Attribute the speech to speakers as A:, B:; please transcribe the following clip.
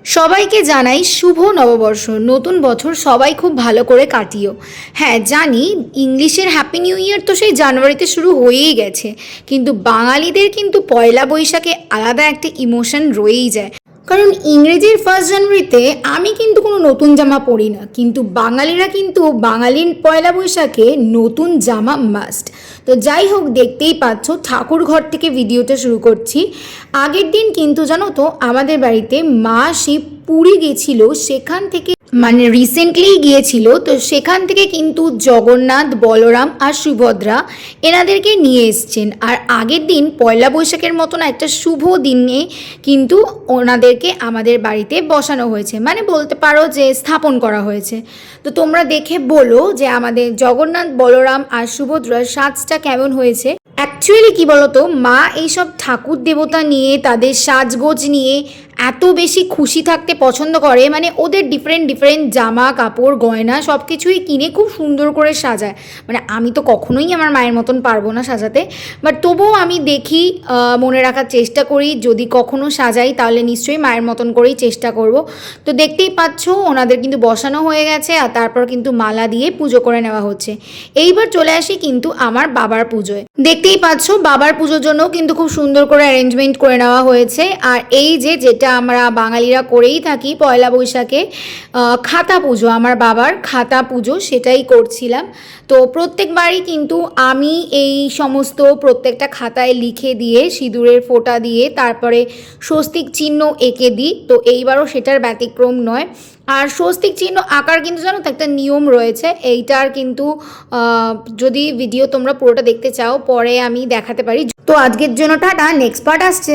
A: সবাইকে জানাই শুভ নববর্ষ। নতুন বছর সবাই খুব ভালো করে কাটিও। হ্যাঁ জানি, ইংলিশের হ্যাপি নিউ ইয়ার তো সেই জানুয়ারিতে শুরু হয়েই গেছে, কিন্তু বাঙালিদের কিন্তু পয়লা বৈশাখে আলাদা একটা ইমোশন রয়েই যায়। কারণ ইংরেজির 1 জানুয়ারিতে আমি কিন্তু কোনো নতুন জামা পরি না, কিন্তু বাঙালিরা কিন্তু বাঙালির পয়লা বৈশাখে নতুন জামা মাস্ট। তো যাই হোক, দেখতেই পাচ্ছ ঠাকুর ঘর থেকে ভিডিওটা শুরু করছি। আগের দিন কিন্তু জানো তো আমাদের বাড়িতে মা সেই পুরী গেছিল, সেখান থেকে মানে রিসেন্টলি গিয়েছিল, তো সেখান থেকে কিন্তু জগন্নাথ, বলরাম আর সুভদ্রা এনাদেরকে নিয়ে এসছেন। আর আগের দিন পয়লা বৈশাখের মতন একটা শুভ দিনে কিন্তু ওনাদেরকে আমাদের বাড়িতে বসানো হয়েছে, মানে বলতে পারো যে স্থাপন করা হয়েছে। তো তোমরা দেখে বলো যে আমাদের জগন্নাথ, বলরাম আর সুভদ্রার সাজটা কেমন হয়েছে। অ্যাকচুয়ালি কি বলতো, মা এইসব ঠাকুর দেবতা নিয়ে, তাদের সাজগোজ নিয়ে এত বেশি খুশি থাকতে পছন্দ করে, মানে ওদের ডিফারেন্ট ডিফারেন্ট জামা কাপড় গয়না সব কিছুই কিনে খুব সুন্দর করে সাজায়। মানে আমি তো কখনোই আমার মায়ের মতন পারবো না সাজাতে, বাট তবুও আমি দেখি, মনে রাখার চেষ্টা করি, যদি কখনো সাজাই তাহলে নিশ্চয়ই মায়ের মতন করেই চেষ্টা করব। তো দেখতেই পাচ্ছ ওনাদের কিন্তু বসানো হয়ে গেছে, আর তারপর কিন্তু মালা দিয়ে পুজো করে নেওয়া হচ্ছে। এইবার চলে আসি কিন্তু আমার বাবার পুজোয়। দেখতেই পাচ্ছ বাবার পুজোর জন্য কিন্তু খুব সুন্দর করে অ্যারেঞ্জমেন্ট করে নেওয়া হয়েছে। আর এই যেটা আমরা বাঙালিরা করেই থাকি পয়লা বৈশাখে, খাতা পুজো, আমার বাবার খাতা পুজো, সেটাই করছিলাম। তো প্রত্যেকবারই কিন্তু আমি এই সমস্ত প্রত্যেকটা খাতায় লিখে দিয়ে সিঁদুরের ফোঁটা দিয়ে তারপরে স্বস্তিক চিহ্ন এঁকে দিই। তো এইবারও সেটার ব্যতিক্রম নয়। আর স্বস্তিক চিহ্ন আঁকার কিন্তু জানো তো একটা নিয়ম রয়েছে, এইটার কিন্তু যদি ভিডিও তোমরা পুরোটা দেখতে চাও পরে আমি দেখাতে পারি। তো আজকের জন্য টাটা, নেক্সট পার্ট আসছে।